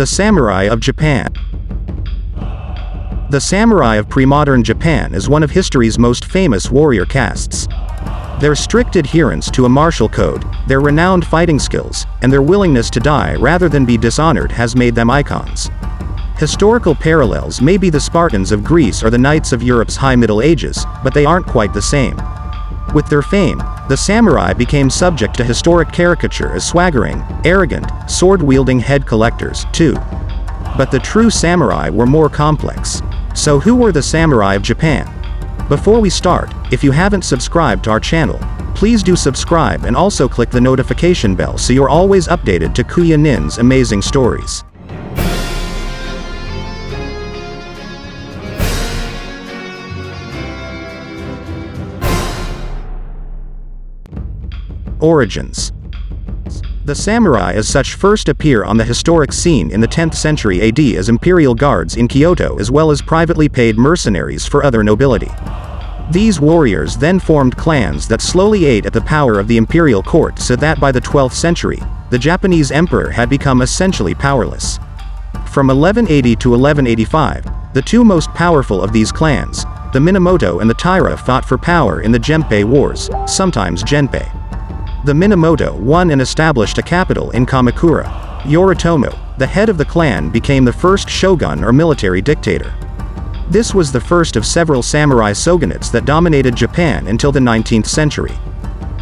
The samurai of Japan. The samurai of premodern Japan is one of history's most famous warrior castes. Their strict adherence to a martial code, their renowned fighting skills, and their willingness to die rather than be dishonored has made them icons. Historical parallels may be the Spartans of Greece or the knights of Europe's High Middle Ages, but they aren't quite the same. With their fame, the samurai became subject to historic caricature as swaggering, arrogant, sword-wielding head collectors, too. But the true samurai were more complex. So who were the samurai of Japan? Before we start, if you haven't subscribed to our channel, please do subscribe and also click the notification bell so you're always updated to Kuya Nin's amazing stories. Origins. The samurai as such first appear on the historic scene in the 10th century AD as imperial guards in Kyoto as well as privately paid mercenaries for other nobility. These warriors then formed clans that slowly ate at the power of the imperial court so that by the 12th century, the Japanese emperor had become essentially powerless. From 1180 to 1185, the two most powerful of these clans, the Minamoto and the Taira, fought for power in the Genpei Wars, sometimes Genpei. The Minamoto won and established a capital in Kamakura. Yoritomo, the head of the clan, became the first shogun or military dictator. This was the first of several samurai shogunates that dominated Japan until the 19th century.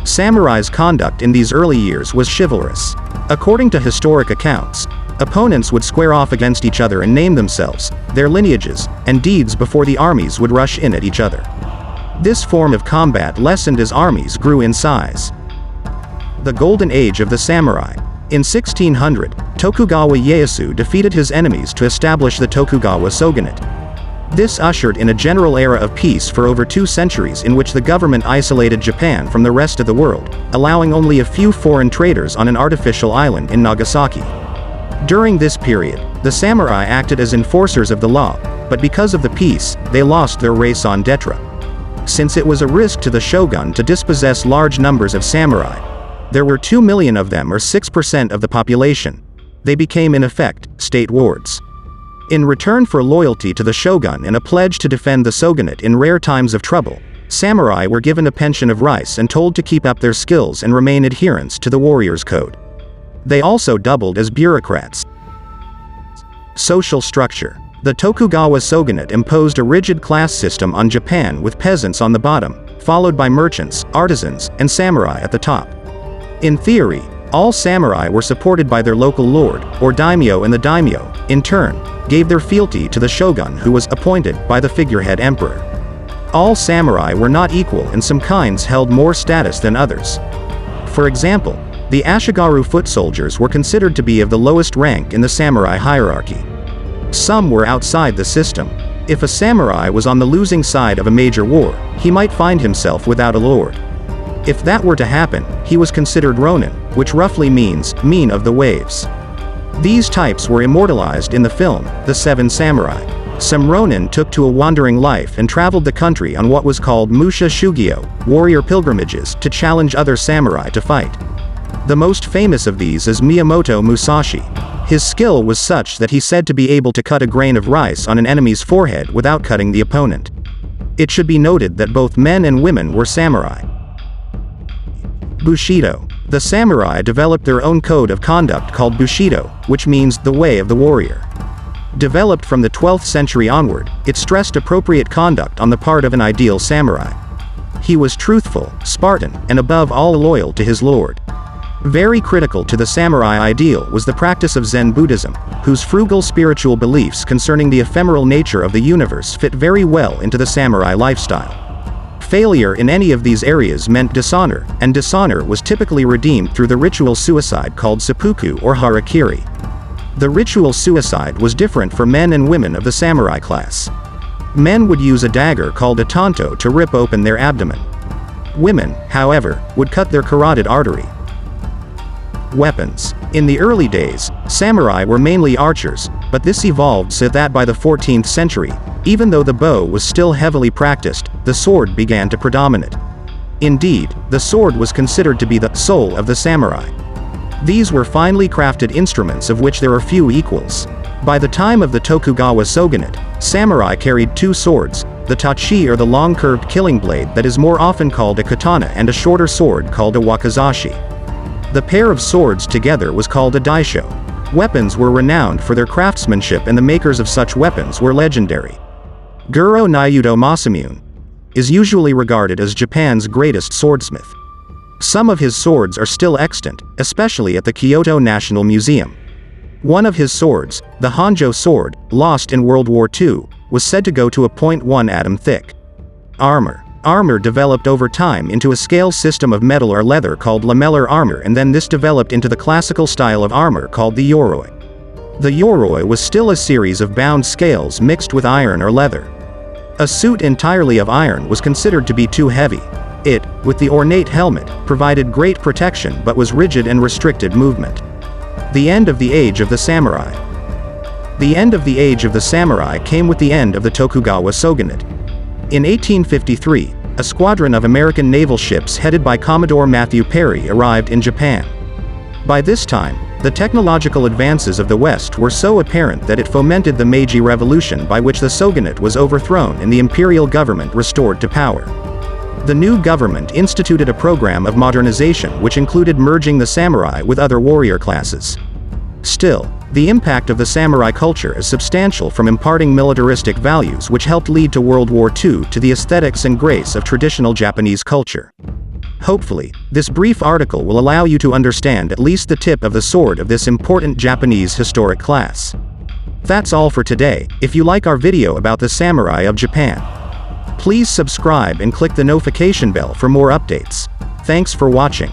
Samurai's conduct in these early years was chivalrous. According to historic accounts, opponents would square off against each other and name themselves, their lineages, and deeds before the armies would rush in at each other. This form of combat lessened as armies grew in size. The Golden Age of the Samurai. In 1600, Tokugawa Ieyasu defeated his enemies to establish the Tokugawa shogunate. This ushered in a general era of peace for over 2 centuries in which the government isolated Japan from the rest of the world, allowing only a few foreign traders on an artificial island in Nagasaki. During this period, the samurai acted as enforcers of the law, but because of the peace, they lost their raison d'etre. Since it was a risk to the shogun to dispossess large numbers of samurai, there were 2 million of them or 6% of the population. They became in effect, state wards. In return for loyalty to the shogun and a pledge to defend the shogunate in rare times of trouble, samurai were given a pension of rice and told to keep up their skills and remain adherents to the warrior's code. They also doubled as bureaucrats. Social structure. The Tokugawa shogunate imposed a rigid class system on Japan with peasants on the bottom, followed by merchants, artisans, and samurai at the top. In theory, all samurai were supported by their local lord, or daimyo, and the daimyo, in turn, gave their fealty to the shogun, who was appointed by the figurehead emperor. All samurai were not equal and some kinds held more status than others. For example, the Ashigaru foot soldiers were considered to be of the lowest rank in the samurai hierarchy. Some were outside the system. If a samurai was on the losing side of a major war, he might find himself without a lord. If that were to happen, he was considered ronin, which roughly means mean of the waves. These types were immortalized in the film, The Seven Samurai. Some ronin took to a wandering life and traveled the country on what was called musha shugyo, warrior pilgrimages, to challenge other samurai to fight. The most famous of these is Miyamoto Musashi. His skill was such that he said to be able to cut a grain of rice on an enemy's forehead without cutting the opponent. It should be noted that both men and women were samurai. Bushido. The samurai developed their own code of conduct called Bushido, which means the way of the warrior. Developed from the 12th century onward, it stressed appropriate conduct on the part of an ideal samurai. He was truthful, Spartan, and above all loyal to his lord. Very critical to the samurai ideal was the practice of Zen Buddhism, whose frugal spiritual beliefs concerning the ephemeral nature of the universe fit very well into the samurai lifestyle. Failure in any of these areas meant dishonor, and dishonor was typically redeemed through the ritual suicide called seppuku or harakiri. The ritual suicide was different for men and women of the samurai class. Men would use a dagger called a tanto to rip open their abdomen. Women, however, would cut their carotid artery. Weapons. In the early days, samurai were mainly archers, but this evolved so that by the 14th century, even though the bow was still heavily practiced, the sword began to predominate. Indeed, the sword was considered to be the soul of the samurai. These were finely crafted instruments of which there are few equals. By the time of the Tokugawa shogunate, samurai carried two swords, the tachi or the long curved killing blade that is more often called a katana, and a shorter sword called a wakizashi. The pair of swords together was called a daisho. Weapons were renowned for their craftsmanship and the makers of such weapons were legendary. Guro Nayudo Masamune is usually regarded as Japan's greatest swordsmith. Some of his swords are still extant, especially at the Kyoto National Museum. One of his swords, the Honjo sword, lost in World War II, was said to go to a 0.1 atom thick. Armor. Armor developed over time into a scale system of metal or leather called lamellar armor, and then this developed into the classical style of armor called the yoroi. The yoroi was still a series of bound scales mixed with iron or leather. A suit entirely of iron was considered to be too heavy. It, with the ornate helmet, provided great protection but was rigid and restricted movement. The end of the age of the samurai. The end of the age of the samurai came with the end of the Tokugawa shogunate. In 1853, a squadron of American naval ships headed by Commodore Matthew Perry arrived in Japan. By this time, the technological advances of the West were so apparent that it fomented the Meiji Revolution, by which the shogunate was overthrown and the imperial government restored to power. The new government instituted a program of modernization which included merging the samurai with other warrior classes. Still, the impact of the samurai culture is substantial, from imparting militaristic values which helped lead to World War II to the aesthetics and grace of traditional Japanese culture. Hopefully, this brief article will allow you to understand at least the tip of the sword of this important Japanese historic class. That's all for today. If you like our video about the samurai of Japan, please subscribe and click the notification bell for more updates. Thanks for watching.